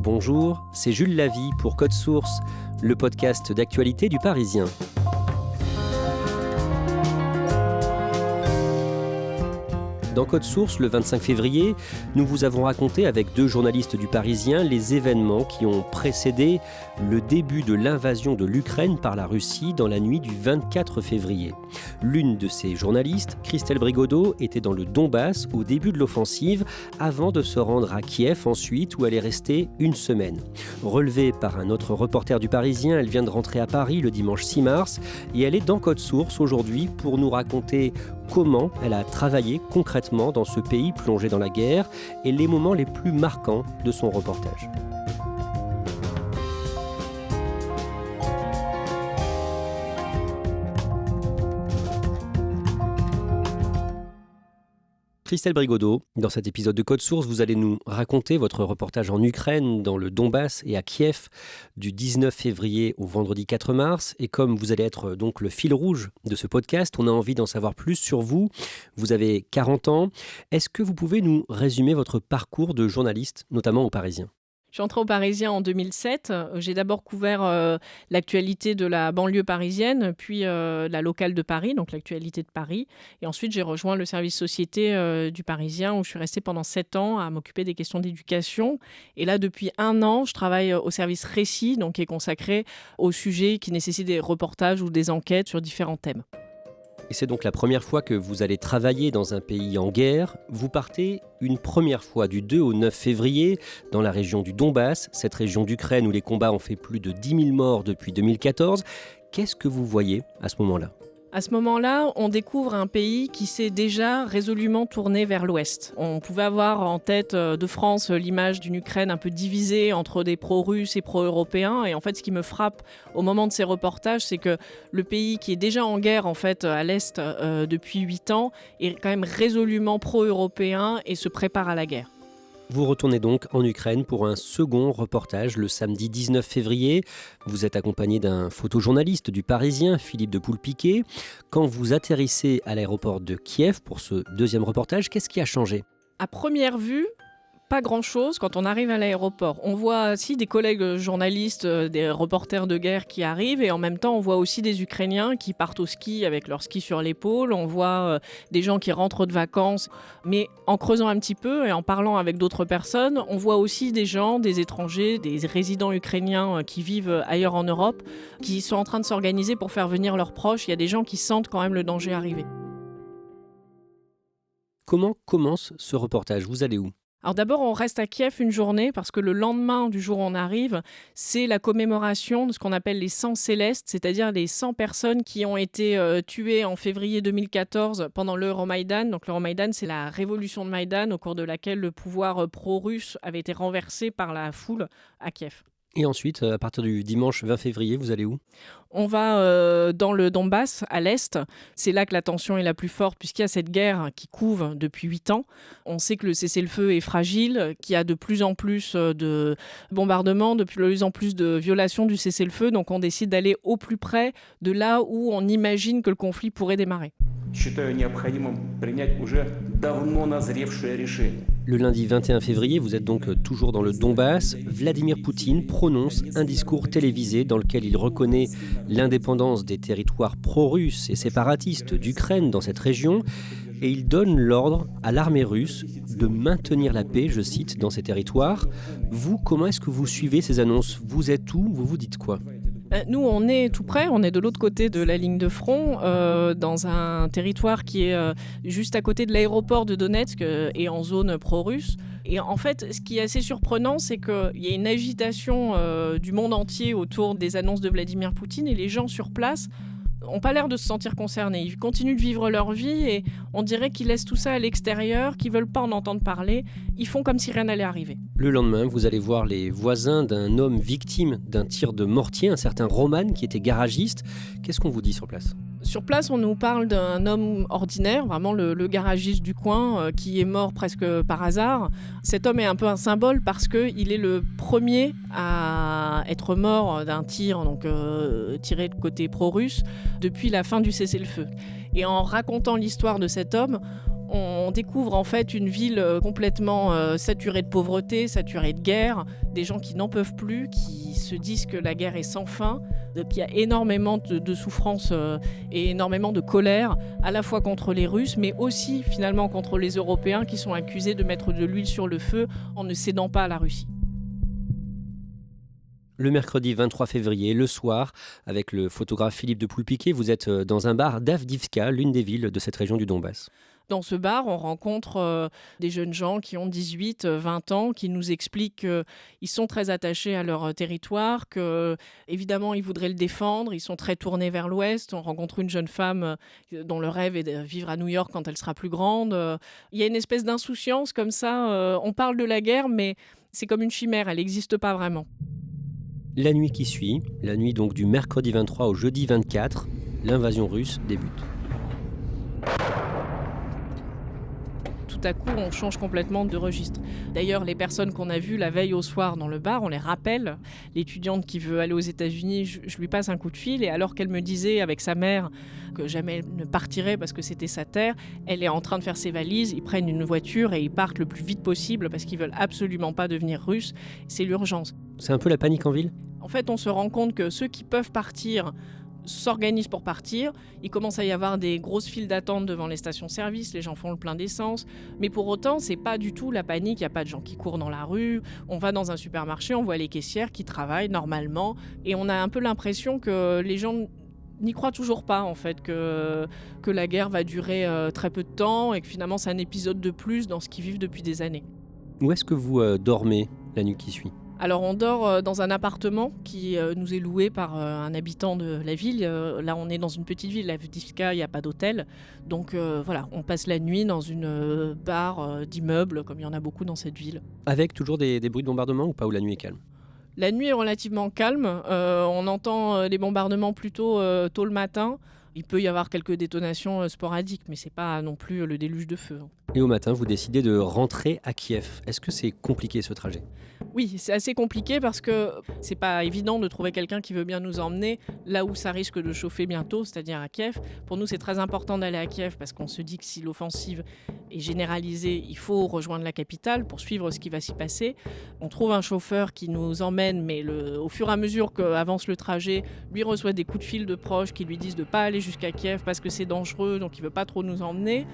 Bonjour, c'est Jules Lavie pour Code Source, le podcast d'actualité du Parisien. Dans Code Source, le 25 février, nous vous avons raconté avec deux journalistes du Parisien les événements qui ont précédé le début de l'invasion de l'Ukraine par la Russie dans la nuit du 24 février. L'une de ces journalistes, Christelle Brigodeau, était dans le Donbass au début de l'offensive avant de se rendre à Kiev ensuite où elle est restée une semaine. Relevée par un autre reporter du Parisien, elle vient de rentrer à Paris le dimanche 6 mars et elle est dans Code Source aujourd'hui pour nous raconter comment elle a travaillé concrètement dans ce pays plongé dans la guerre et les moments les plus marquants de son reportage. Christelle Brigodeau, dans cet épisode de Code Source, vous allez nous raconter votre reportage en Ukraine, dans le Donbass et à Kiev, du 19 février au vendredi 4 mars. Et comme vous allez être donc le fil rouge de ce podcast, on a envie d'en savoir plus sur vous. Vous avez 40 ans. Est-ce que vous pouvez nous résumer votre parcours de journaliste, notamment au Parisien ? Je suis entrée au Parisien en 2007. J'ai d'abord couvert l'actualité de la banlieue parisienne, puis la locale de Paris, donc l'actualité de Paris. Et ensuite, j'ai rejoint le service société du Parisien où je suis restée pendant 7 ans à m'occuper des questions d'éducation. Et là, depuis 1 an, je travaille au service Récit, donc qui est consacré aux sujets qui nécessitent des reportages ou des enquêtes sur différents thèmes. Et c'est donc la première fois que vous allez travailler dans un pays en guerre. Vous partez une première fois du 2 au 9 février dans la région du Donbass, cette région d'Ukraine où les combats ont fait plus de 10 000 morts depuis 2014. Qu'est-ce que vous voyez à ce moment-là ? À ce moment-là, on découvre un pays qui s'est déjà résolument tourné vers l'Ouest. On pouvait avoir en tête de France l'image d'une Ukraine un peu divisée entre des pro-russes et pro-européens. Et en fait, ce qui me frappe au moment de ces reportages, c'est que le pays qui est déjà en guerre en fait, à l'Est depuis 8 ans est quand même résolument pro-européen et se prépare à la guerre. Vous retournez donc en Ukraine pour un second reportage le samedi 19 février. Vous êtes accompagné d'un photojournaliste du Parisien, Philippe de Poulpiquet. Quand vous atterrissez à l'aéroport de Kiev pour ce deuxième reportage, qu'est-ce qui a changé ? À première vue, pas grand-chose quand on arrive à l'aéroport. On voit aussi des collègues journalistes, des reporters de guerre qui arrivent et en même temps on voit aussi des Ukrainiens qui partent au ski avec leur ski sur l'épaule. On voit des gens qui rentrent de vacances. Mais en creusant un petit peu et en parlant avec d'autres personnes, on voit aussi des gens, des étrangers, des résidents ukrainiens qui vivent ailleurs en Europe, qui sont en train de s'organiser pour faire venir leurs proches. Il y a des gens qui sentent quand même le danger arriver. Comment commence ce reportage ? Vous allez où ? Alors d'abord, on reste à Kiev une journée parce que le lendemain du jour où on arrive, c'est la commémoration de ce qu'on appelle les 100 célestes, c'est-à-dire les 100 personnes qui ont été tuées en février 2014 pendant l'Euromaïdan. Donc l'Euromaïdan, c'est la révolution de Maïdan au cours de laquelle le pouvoir pro-russe avait été renversé par la foule à Kiev. Et ensuite, à partir du dimanche 20 février, vous allez où ? On va dans le Donbass, à l'Est. C'est là que la tension est la plus forte puisqu'il y a cette guerre qui couve depuis 8 ans. On sait que le cessez-le-feu est fragile, qu'il y a de plus en plus de bombardements, de plus en plus de violations du cessez-le-feu. Donc on décide d'aller au plus près de là où on imagine que le conflit pourrait démarrer. Le lundi 21 février, vous êtes donc toujours dans le Donbass. Vladimir Poutine prononce un discours télévisé dans lequel il reconnaît l'indépendance des territoires pro-russes et séparatistes d'Ukraine dans cette région. Et il donne l'ordre à l'armée russe de maintenir la paix, je cite, dans ces territoires. Vous, comment est-ce que vous suivez ces annonces ? Vous êtes où ? Vous vous dites quoi ? Nous, on est tout près, on est de l'autre côté de la ligne de front, dans un territoire qui est juste à côté de l'aéroport de Donetsk et en zone pro-russe. Et en fait, ce qui est assez surprenant, c'est qu'il y a une agitation du monde entier autour des annonces de Vladimir Poutine et les gens sur place n'ont pas l'air de se sentir concernés. Ils continuent de vivre leur vie et on dirait qu'ils laissent tout ça à l'extérieur, qu'ils ne veulent pas en entendre parler. Ils font comme si rien n'allait arriver. Le lendemain, vous allez voir les voisins d'un homme victime d'un tir de mortier, un certain Roman qui était garagiste. Qu'est-ce qu'on vous dit sur place ? Sur place, on nous parle d'un homme ordinaire, vraiment le garagiste du coin, qui est mort presque par hasard. Cet homme est un peu un symbole parce qu'il est le premier à être mort d'un tir, donc tiré de côté pro-russe, depuis la fin du cessez-le-feu. Et en racontant l'histoire de cet homme, On découvre en fait une ville complètement saturée de pauvreté, saturée de guerre, des gens qui n'en peuvent plus, qui se disent que la guerre est sans fin, qu'il y a énormément de souffrance et énormément de colère, à la fois contre les Russes, mais aussi finalement contre les Européens qui sont accusés de mettre de l'huile sur le feu en ne cédant pas à la Russie. Le mercredi 23 février, le soir, avec le photographe Philippe de Poulpiquet, vous êtes dans un bar d'Avdiivka, l'une des villes de cette région du Donbass. Dans ce bar, on rencontre des jeunes gens qui ont 18, 20 ans, qui nous expliquent qu'ils sont très attachés à leur territoire, qu'évidemment, ils voudraient le défendre, ils sont très tournés vers l'Ouest. On rencontre une jeune femme dont le rêve est de vivre à New York quand elle sera plus grande. Il y a une espèce d'insouciance comme ça. On parle de la guerre, mais c'est comme une chimère, elle n'existe pas vraiment. La nuit qui suit, la nuit donc du mercredi 23 au jeudi 24, l'invasion russe débute. Tout à coup, on change complètement de registre. D'ailleurs, les personnes qu'on a vues la veille au soir dans le bar, on les rappelle. L'étudiante qui veut aller aux États-Unis, je lui passe un coup de fil et alors qu'elle me disait avec sa mère que jamais elle ne partirait parce que c'était sa terre, elle est en train de faire ses valises, ils prennent une voiture et ils partent le plus vite possible parce qu'ils veulent absolument pas devenir russes. C'est l'urgence. C'est un peu la panique en ville ? En fait, on se rend compte que ceux qui peuvent partir s'organisent pour partir. Il commence à y avoir des grosses files d'attente devant les stations-service, les gens font le plein d'essence. Mais pour autant, c'est pas du tout la panique, il n'y a pas de gens qui courent dans la rue. On va dans un supermarché, on voit les caissières qui travaillent normalement. Et on a un peu l'impression que les gens n'y croient toujours pas, en fait, que la guerre va durer très peu de temps et que finalement c'est un épisode de plus dans ce qu'ils vivent depuis des années. Où est-ce que vous dormez la nuit qui suit ? Alors on dort dans un appartement qui nous est loué par un habitant de la ville. Là on est dans une petite ville, Avdiivka, il n'y a pas d'hôtel. Donc voilà, on passe la nuit dans une barre d'immeubles comme il y en a beaucoup dans cette ville. Avec toujours des bruits de bombardement ou pas, où la nuit est calme ? La nuit est relativement calme, on entend les bombardements plutôt tôt le matin. Il peut y avoir quelques détonations sporadiques, mais c'est pas non plus le déluge de feu. Et au matin, vous décidez de rentrer à Kiev. Est-ce que c'est compliqué ce trajet ? Oui, c'est assez compliqué parce que c'est pas évident de trouver quelqu'un qui veut bien nous emmener là où ça risque de chauffer bientôt, c'est-à-dire à Kiev. Pour nous, c'est très important d'aller à Kiev parce qu'on se dit que si l'offensive est généralisée, il faut rejoindre la capitale pour suivre ce qui va s'y passer. On trouve un chauffeur qui nous emmène, mais au fur et à mesure qu'avance le trajet, lui reçoit des coups de fil de proches qui lui disent de ne pas aller jusqu'à Kiev parce que c'est dangereux, donc il ne veut pas trop nous emmener.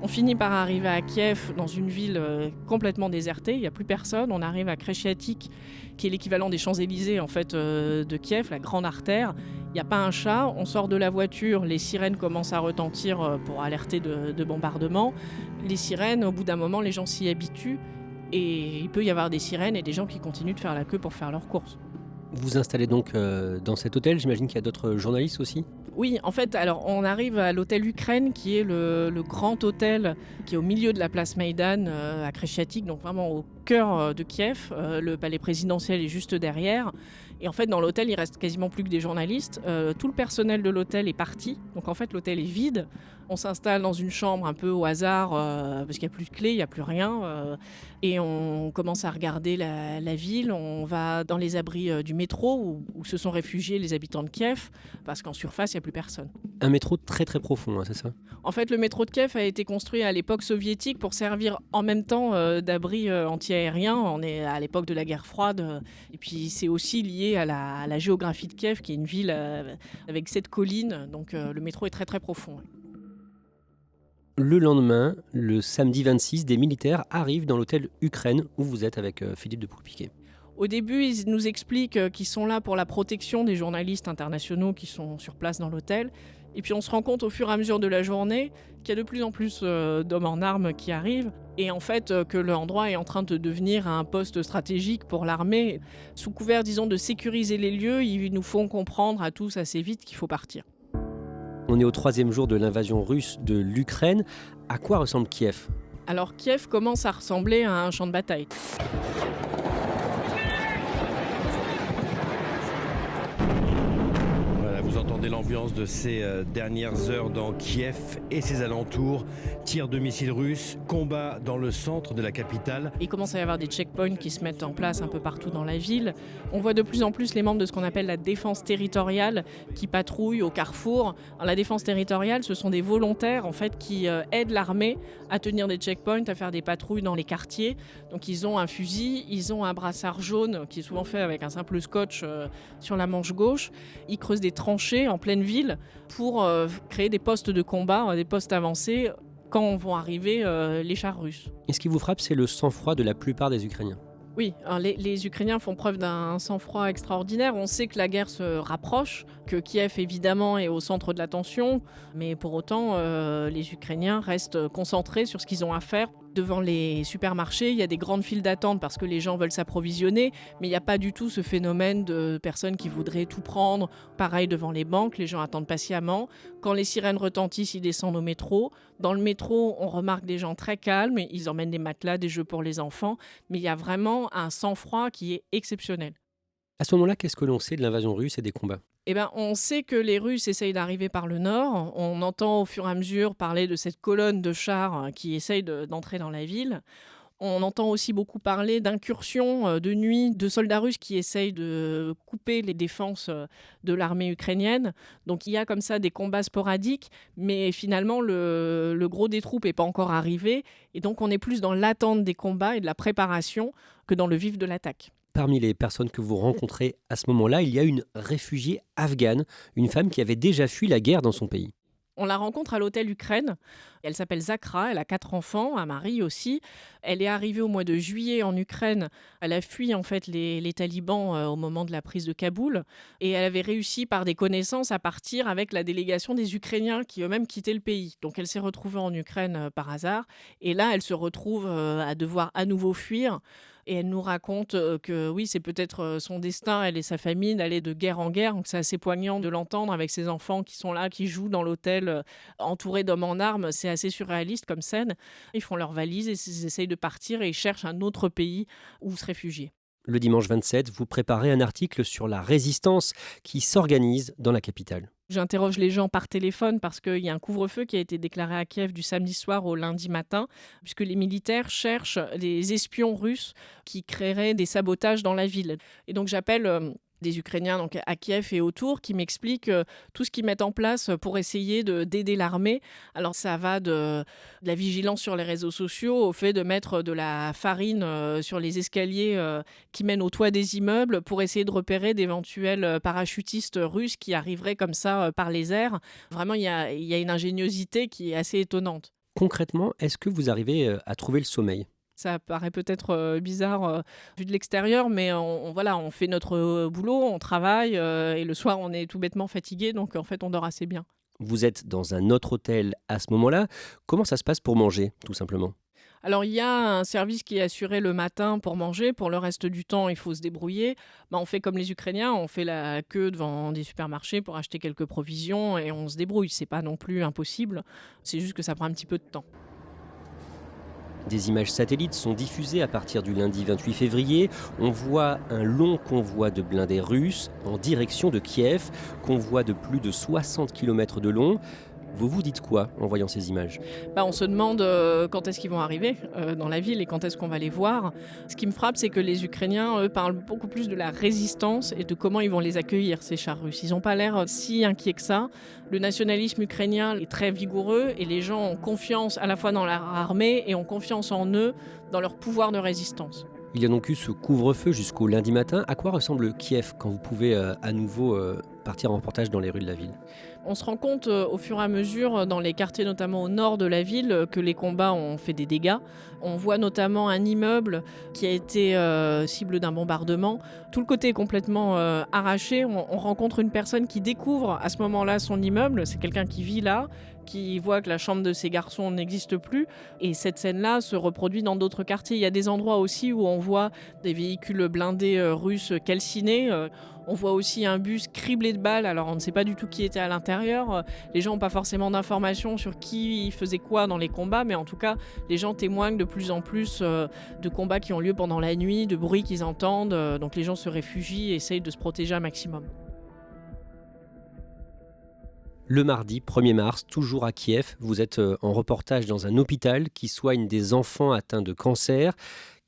On finit par arriver à Kiev, dans une ville complètement désertée, il n'y a plus personne. On arrive à Kreshchatyk, qui est l'équivalent des Champs-Élysées en fait, de Kiev, la grande artère. Il n'y a pas un chat, on sort de la voiture, les sirènes commencent à retentir pour alerter de bombardements. Les sirènes, au bout d'un moment, les gens s'y habituent et il peut y avoir des sirènes et des gens qui continuent de faire la queue pour faire leurs courses. Vous vous installez donc dans cet hôtel, j'imagine qu'il y a d'autres journalistes aussi ? Oui, en fait, alors on arrive à l'hôtel Ukraine, qui est le grand hôtel qui est au milieu de la place Maïdan à Kreshchatyk, donc vraiment au cœur de Kiev. Le palais présidentiel est juste derrière. Et en fait, dans l'hôtel, il reste quasiment plus que des journalistes. Tout le personnel de l'hôtel est parti. Donc en fait, l'hôtel est vide. On s'installe dans une chambre un peu au hasard parce qu'il n'y a plus de clé, il n'y a plus rien. Et on commence à regarder la ville. On va dans les abris du métro où se sont réfugiés les habitants de Kiev parce qu'en surface, il n'y a plus personne. Un métro très très profond, hein, c'est ça ? En fait, le métro de Kiev a été construit à l'époque soviétique pour servir en même temps d'abri anti-aérien. On est à l'époque de la guerre froide. Et puis c'est aussi lié à la géographie de Kiev, qui est une ville avec 7 collines. Donc le métro est très très profond. Le lendemain, le samedi 26, des militaires arrivent dans l'hôtel Ukraine où vous êtes avec Philippe de Poulpiquet. Au début, ils nous expliquent qu'ils sont là pour la protection des journalistes internationaux qui sont sur place dans l'hôtel. Et puis on se rend compte au fur et à mesure de la journée qu'il y a de plus en plus d'hommes en armes qui arrivent. Et en fait, que l'endroit est en train de devenir un poste stratégique pour l'armée. Sous couvert, disons, de sécuriser les lieux, ils nous font comprendre à tous assez vite qu'il faut partir. On est au 3e jour de l'invasion russe de l'Ukraine. À quoi ressemble Kiev ? Alors Kiev commence à ressembler à un champ de bataille. Voilà, vous entendez entendez l'ambiance de ces dernières heures dans Kiev et ses alentours. Tirs de missiles russes, combat dans le centre de la capitale. Il commence à y avoir des checkpoints qui se mettent en place un peu partout dans la ville. On voit de plus en plus les membres de ce qu'on appelle la défense territoriale qui patrouillent au carrefour. Alors, la défense territoriale, ce sont des volontaires en fait, qui aident l'armée à tenir des checkpoints, à faire des patrouilles dans les quartiers. Donc ils ont un fusil, ils ont un brassard jaune qui est souvent fait avec un simple scotch sur la manche gauche. Ils creusent des tranchées en pleine ville pour créer des postes de combat, des postes avancés quand vont arriver les chars russes. Et ce qui vous frappe, c'est le sang-froid de la plupart des Ukrainiens. Oui, alors les Ukrainiens font preuve d'un sang-froid extraordinaire. On sait que la guerre se rapproche, que Kiev évidemment est au centre de l'attention, mais pour autant les Ukrainiens restent concentrés sur ce qu'ils ont à faire. Devant les supermarchés, il y a des grandes files d'attente parce que les gens veulent s'approvisionner, mais il n'y a pas du tout ce phénomène de personnes qui voudraient tout prendre. Pareil devant les banques, les gens attendent patiemment. Quand les sirènes retentissent, ils descendent au métro. Dans le métro, on remarque des gens très calmes, ils emmènent des matelas, des jeux pour les enfants, mais il y a vraiment un sang-froid qui est exceptionnel. À ce moment-là, qu'est-ce que l'on sait de l'invasion russe et des combats ? On sait que les Russes essayent d'arriver par le nord. On entend au fur et à mesure parler de cette colonne de chars qui essaye d'entrer dans la ville. On entend aussi beaucoup parler d'incursions de nuit de soldats russes qui essayent de couper les défenses de l'armée ukrainienne. Donc il y a comme ça des combats sporadiques, mais finalement le gros des troupes n'est pas encore arrivé. Et donc on est plus dans l'attente des combats et de la préparation que dans le vif de l'attaque. Parmi les personnes que vous rencontrez à ce moment-là, il y a une réfugiée afghane, une femme qui avait déjà fui la guerre dans son pays. On la rencontre à l'hôtel Ukraine. Elle s'appelle Zakra, elle a 4 enfants, un mari aussi. Elle est arrivée au mois de juillet en Ukraine. Elle a fui en fait les talibans au moment de la prise de Kaboul. Et elle avait réussi par des connaissances à partir avec la délégation des Ukrainiens qui eux-mêmes quittaient le pays. Donc elle s'est retrouvée en Ukraine par hasard. Et là, elle se retrouve à devoir à nouveau fuir. Et elle nous raconte que oui, c'est peut-être son destin, elle et sa famille, d'aller de guerre en guerre. Donc c'est assez poignant de l'entendre avec ses enfants qui sont là, qui jouent dans l'hôtel, entourés d'hommes en armes. C'est assez surréaliste comme scène. Ils font leurs valises et ils essayent de partir et ils cherchent un autre pays où se réfugier. Le dimanche 27, vous préparez un article sur la résistance qui s'organise dans la capitale. J'interroge les gens par téléphone parce qu'il y a un couvre-feu qui a été déclaré à Kiev du samedi soir au lundi matin, puisque les militaires cherchent des espions russes qui créeraient des sabotages dans la ville. Et donc j'appelle des Ukrainiens donc à Kiev et autour qui m'expliquent tout ce qu'ils mettent en place pour essayer d'aider l'armée. Alors ça va de la vigilance sur les réseaux sociaux au fait de mettre de la farine sur les escaliers qui mènent au toit des immeubles pour essayer de repérer d'éventuels parachutistes russes qui arriveraient comme ça par les airs. Vraiment, il y a une ingéniosité qui est assez étonnante. Concrètement, est-ce que vous arrivez à trouver le sommeil ? Ça paraît peut-être bizarre vu de l'extérieur, mais on fait notre boulot, on travaille et le soir on est tout bêtement fatigué, donc en fait on dort assez bien. Vous êtes dans un autre hôtel à ce moment-là. Comment ça se passe pour manger, tout simplement ? Alors il y a un service qui est assuré le matin pour manger, pour le reste du temps il faut se débrouiller. On fait comme les Ukrainiens, on fait la queue devant des supermarchés pour acheter quelques provisions et on se débrouille. C'est pas non plus impossible, c'est juste que ça prend un petit peu de temps. Des images satellites sont diffusées à partir du lundi 28 février. On voit un long convoi de blindés russes en direction de Kiev, convoi de plus de 60 km de long. Vous vous dites quoi en voyant ces images ? On se demande quand est-ce qu'ils vont arriver dans la ville et quand est-ce qu'on va les voir. Ce qui me frappe, c'est que les Ukrainiens, eux, parlent beaucoup plus de la résistance et de comment ils vont les accueillir, ces chars russes. Ils n'ont pas l'air si inquiets que ça. Le nationalisme ukrainien est très vigoureux et les gens ont confiance à la fois dans leur armée et ont confiance en eux, dans leur pouvoir de résistance. Il y a donc eu ce couvre-feu jusqu'au lundi matin. À quoi ressemble Kiev quand vous pouvez à nouveau partir en reportage dans les rues de la ville ? On se rend compte au fur et à mesure, dans les quartiers notamment au nord de la ville, que les combats ont fait des dégâts. On voit notamment un immeuble qui a été cible d'un bombardement. Tout le côté est complètement arraché. On rencontre une personne qui découvre à ce moment-là son immeuble. C'est quelqu'un qui vit là, qui voit que la chambre de ses garçons n'existe plus. Et cette scène-là se reproduit dans d'autres quartiers. Il y a des endroits aussi où on voit des véhicules blindés russes calcinés. On voit aussi un bus criblé de balles. Alors on ne sait pas du tout qui était à l'intérieur. Les gens n'ont pas forcément d'informations sur qui faisait quoi dans les combats. Mais en tout cas, les gens témoignent de plus en plus de combats qui ont lieu pendant la nuit, de bruits qu'ils entendent. Donc les gens se réfugient et essayent de se protéger un maximum. Le mardi 1er mars, toujours à Kiev, vous êtes en reportage dans un hôpital qui soigne des enfants atteints de cancer.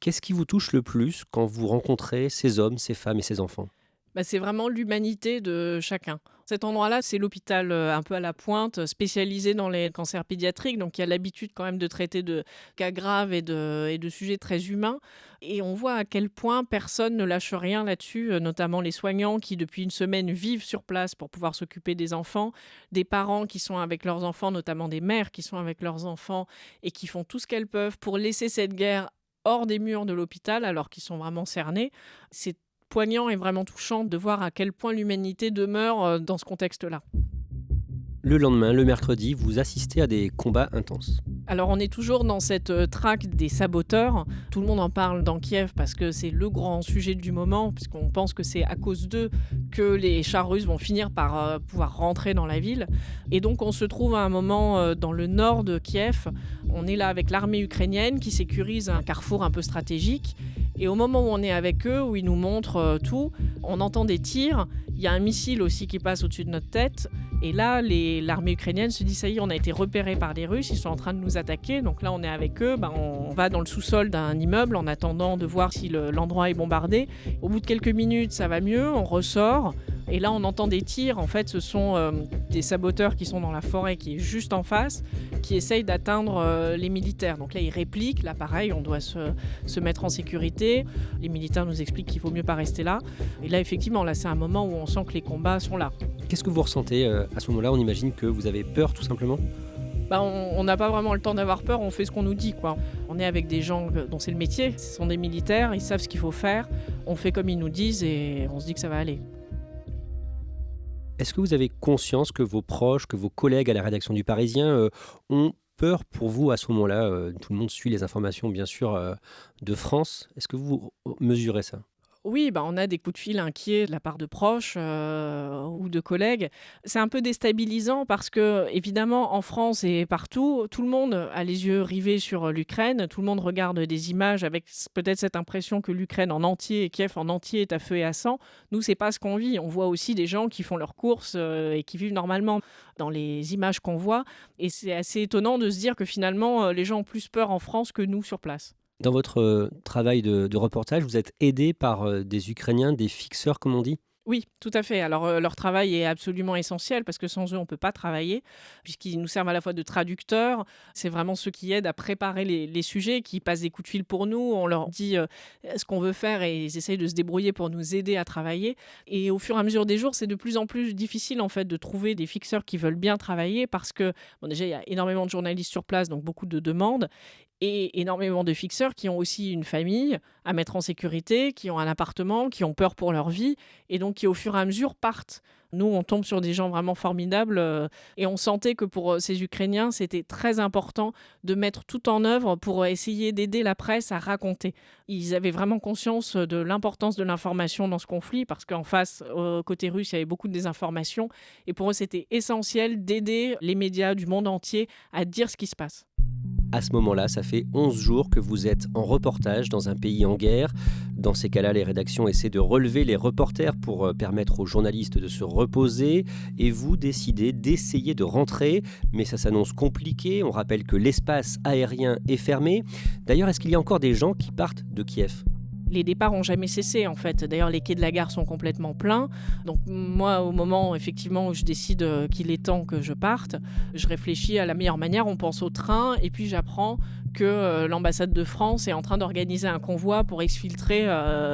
Qu'est-ce qui vous touche le plus quand vous rencontrez ces hommes, ces femmes et ces enfants ? C'est vraiment l'humanité de chacun. Cet endroit-là, c'est l'hôpital un peu à la pointe, spécialisé dans les cancers pédiatriques, donc il y a l'habitude quand même de traiter de cas graves et de sujets très humains. Et on voit à quel point personne ne lâche rien là-dessus, notamment les soignants qui, depuis une semaine, vivent sur place pour pouvoir s'occuper des enfants, des parents qui sont avec leurs enfants, notamment des mères qui sont avec leurs enfants et qui font tout ce qu'elles peuvent pour laisser cette guerre hors des murs de l'hôpital alors qu'ils sont vraiment cernés. C'est poignant et vraiment touchant de voir à quel point l'humanité demeure dans ce contexte-là. Le lendemain, le mercredi, vous assistez à des combats intenses. Alors on est toujours dans cette traque des saboteurs. Tout le monde en parle dans Kiev parce que c'est le grand sujet du moment, puisqu'on pense que c'est à cause d'eux que les chars russes vont finir par pouvoir rentrer dans la ville. Et donc on se trouve à un moment dans le nord de Kiev. On est là avec l'armée ukrainienne qui sécurise un carrefour un peu stratégique. Et au moment où on est avec eux, où ils nous montrent tout, on entend des tirs. Il y a un missile aussi qui passe au-dessus de notre tête. Et là, l'armée ukrainienne se dit, ça y est, on a été repérés par les Russes, ils sont en train de nous attaquer. Donc là, on est avec eux, on va dans le sous-sol d'un immeuble en attendant de voir si l'endroit est bombardé. Au bout de quelques minutes, ça va mieux, on ressort. Et là, on entend des tirs. En fait, ce sont des saboteurs qui sont dans la forêt qui est juste en face, qui essayent d'atteindre les militaires. Donc là, ils répliquent. Là, pareil, on doit se mettre en sécurité. Les militaires nous expliquent qu'il vaut mieux pas rester là. Et là, effectivement, là, c'est un moment où on sent que les combats sont là. Qu'est-ce que vous ressentez à ce moment-là ? On imagine que vous avez peur, tout simplement ? On n'a pas vraiment le temps d'avoir peur, on fait ce qu'on nous dit, quoi. On est avec des gens dont c'est le métier, ce sont des militaires, ils savent ce qu'il faut faire. On fait comme ils nous disent et on se dit que ça va aller. Est-ce que vous avez conscience que vos proches, que vos collègues à la rédaction du Parisien ont peur pour vous à ce moment-là ? Tout le monde suit les informations, bien sûr, de France. Est-ce que vous mesurez ça ? Oui, on a des coups de fil inquiets de la part de proches ou de collègues. C'est un peu déstabilisant parce que, évidemment, en France et partout, tout le monde a les yeux rivés sur l'Ukraine. Tout le monde regarde des images avec peut-être cette impression que l'Ukraine en entier et Kiev en entier est à feu et à sang. Nous, c'est pas ce qu'on vit. On voit aussi des gens qui font leurs courses et qui vivent normalement dans les images qu'on voit. Et c'est assez étonnant de se dire que finalement, les gens ont plus peur en France que nous sur place. Dans votre travail de reportage, vous êtes aidé par des Ukrainiens, des fixeurs, comme on dit ? Oui, tout à fait. Alors, leur travail est absolument essentiel parce que sans eux, on ne peut pas travailler, puisqu'ils nous servent à la fois de traducteurs. C'est vraiment ceux qui aident à préparer les sujets, qui passent des coups de fil pour nous. On leur dit ce qu'on veut faire et ils essayent de se débrouiller pour nous aider à travailler. Et au fur et à mesure des jours, c'est de plus en plus difficile en fait, de trouver des fixeurs qui veulent bien travailler parce que, déjà, il y a énormément de journalistes sur place, donc beaucoup de demandes. Et énormément de fixeurs qui ont aussi une famille à mettre en sécurité, qui ont un appartement, qui ont peur pour leur vie et donc qui au fur et à mesure partent. Nous, on tombe sur des gens vraiment formidables et on sentait que pour ces Ukrainiens, c'était très important de mettre tout en œuvre pour essayer d'aider la presse à raconter. Ils avaient vraiment conscience de l'importance de l'information dans ce conflit parce qu'en face, côté russe, il y avait beaucoup de désinformation et pour eux, c'était essentiel d'aider les médias du monde entier à dire ce qui se passe. À ce moment-là, ça fait 11 jours que vous êtes en reportage dans un pays en guerre. Dans ces cas-là, les rédactions essaient de relever les reporters pour permettre aux journalistes de se reposer. Et vous décidez d'essayer de rentrer, mais ça s'annonce compliqué. On rappelle que l'espace aérien est fermé. D'ailleurs, est-ce qu'il y a encore des gens qui partent de Kiev ? Les départs n'ont jamais cessé en fait. D'ailleurs, les quais de la gare sont complètement pleins. Donc moi, au moment effectivement où je décide qu'il est temps que je parte, je réfléchis à la meilleure manière. On pense au train et puis j'apprends que l'ambassade de France est en train d'organiser un convoi pour exfiltrer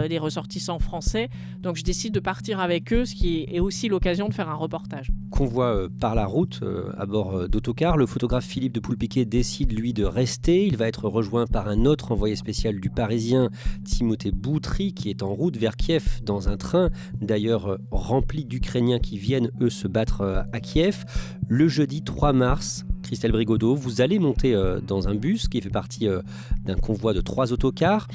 des ressortissants français. Donc je décide de partir avec eux, ce qui est aussi l'occasion de faire un reportage. Convoi par la route à bord d'autocar. Le photographe Philippe de Poulpiquet décide, lui, de rester. Il va être rejoint par un autre envoyé spécial du Parisien, Timothée Boutry, qui est en route vers Kiev dans un train, d'ailleurs rempli d'Ukrainiens qui viennent, eux, se battre à Kiev. Le jeudi 3 mars, Christelle Brigodeau, vous allez monter dans un bus qui fait partie d'un convoi de 3 autocars.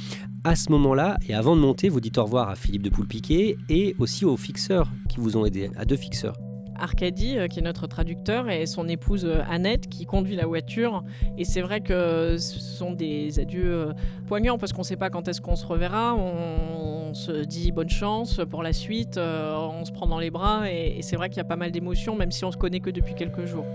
À ce moment-là, et avant de monter, vous dites au revoir à Philippe de Poulpiquet et aussi aux fixeurs qui vous ont aidé, à 2 fixeurs. Arkady, qui est notre traducteur, et son épouse Annette, qui conduit la voiture. Et c'est vrai que ce sont des adieux poignants, parce qu'on ne sait pas quand est-ce qu'on se reverra. On on se dit bonne chance pour la suite, on se prend dans les bras et c'est vrai qu'il y a pas mal d'émotions, même si on se connaît que depuis quelques jours.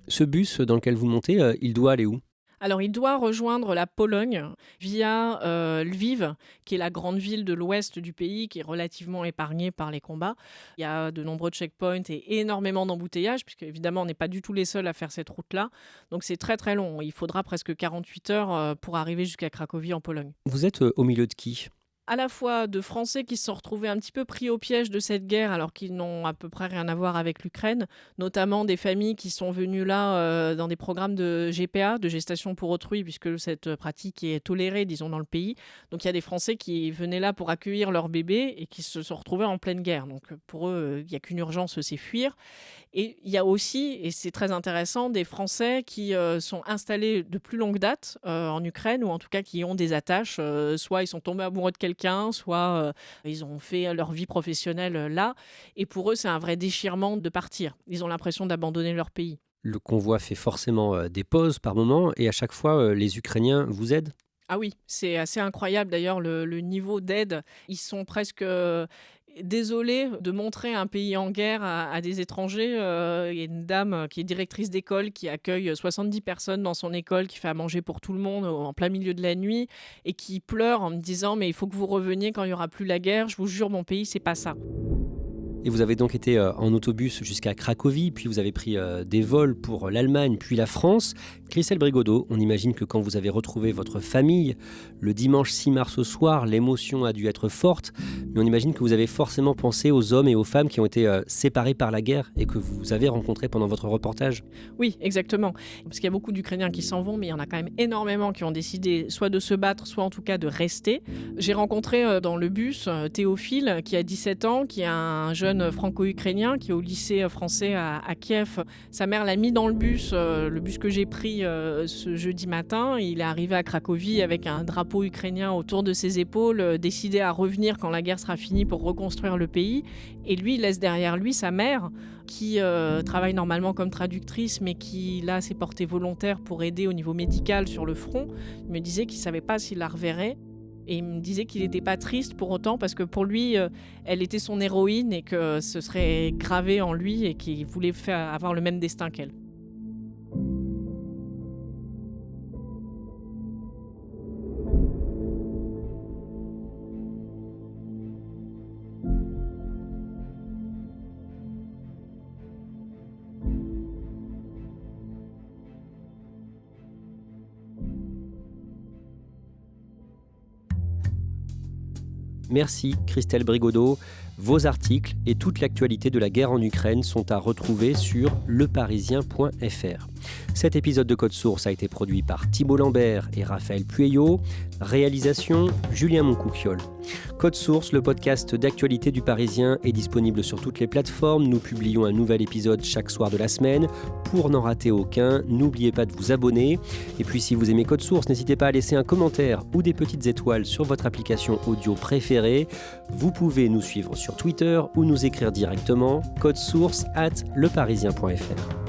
Ce bus dans lequel vous montez, il doit aller où ? Alors, il doit rejoindre la Pologne via Lviv, qui est la grande ville de l'ouest du pays, qui est relativement épargnée par les combats. Il y a de nombreux checkpoints et énormément d'embouteillages, puisque évidemment, on n'est pas du tout les seuls à faire cette route-là. Donc, c'est très très long. Il faudra presque 48 heures pour arriver jusqu'à Cracovie en Pologne. Vous êtes au milieu de qui ? À la fois de Français qui se sont retrouvés un petit peu pris au piège de cette guerre alors qu'ils n'ont à peu près rien à voir avec l'Ukraine, notamment des familles qui sont venues là dans des programmes de GPA, de gestation pour autrui, puisque cette pratique est tolérée, disons, dans le pays. Donc il y a des Français qui venaient là pour accueillir leur bébé et qui se sont retrouvés en pleine guerre. Donc pour eux, il n'y a qu'une urgence, c'est fuir. Et il y a aussi, et c'est très intéressant, des Français qui sont installés de plus longue date en Ukraine, ou en tout cas qui ont des attaches, soit ils sont tombés amoureux de quelqu'un, soit ils ont fait leur vie professionnelle là. Et pour eux, c'est un vrai déchirement de partir. Ils ont l'impression d'abandonner leur pays. Le convoi fait forcément des pauses par moment et à chaque fois, les Ukrainiens vous aident ? Ah oui, c'est assez incroyable d'ailleurs le niveau d'aide. Ils sont presque désolés de montrer un pays en guerre à des étrangers. Il y a une dame qui est directrice d'école qui accueille 70 personnes dans son école, qui fait à manger pour tout le monde en plein milieu de la nuit et qui pleure en me disant « mais il faut que vous reveniez quand il n'y aura plus la guerre. Je vous jure, mon pays, c'est pas ça ». Et vous avez donc été en autobus jusqu'à Cracovie, puis vous avez pris des vols pour l'Allemagne, puis la France. Christelle Brigodeau, on imagine que quand vous avez retrouvé votre famille le dimanche 6 mars au soir, l'émotion a dû être forte, mais on imagine que vous avez forcément pensé aux hommes et aux femmes qui ont été séparés par la guerre et que vous avez rencontrés pendant votre reportage. Oui, exactement. Parce qu'il y a beaucoup d'Ukrainiens qui s'en vont, mais il y en a quand même énormément qui ont décidé soit de se battre, soit en tout cas de rester. J'ai rencontré dans le bus Théophile, qui a 17 ans, qui est un jeune franco-ukrainien qui est au lycée français à Kiev. Sa mère l'a mis dans le bus que j'ai pris ce jeudi matin. Il est arrivé à Cracovie avec un drapeau ukrainien autour de ses épaules, décidé à revenir quand la guerre sera finie pour reconstruire le pays. Et lui, il laisse derrière lui sa mère qui travaille normalement comme traductrice, mais qui là s'est portée volontaire pour aider au niveau médical sur le front. Il me disait qu'il ne savait pas s'il la reverrait. Et il me disait qu'il n'était pas triste pour autant parce que pour lui, elle était son héroïne et que ce serait gravé en lui et qu'il voulait avoir le même destin qu'elle. Merci Christelle Brigodeau. Vos articles et toute l'actualité de la guerre en Ukraine sont à retrouver sur leparisien.fr. Cet épisode de Code Source a été produit par Thibault Lambert et Raphaël Pueyo. Réalisation, Julien Moncouquiol. Code Source, le podcast d'actualité du Parisien, est disponible sur toutes les plateformes. Nous publions un nouvel épisode chaque soir de la semaine. Pour n'en rater aucun, n'oubliez pas de vous abonner. Et puis si vous aimez Code Source, n'hésitez pas à laisser un commentaire ou des petites étoiles sur votre application audio préférée. Vous pouvez nous suivre sur Twitter ou nous écrire directement codesource@leparisien.fr.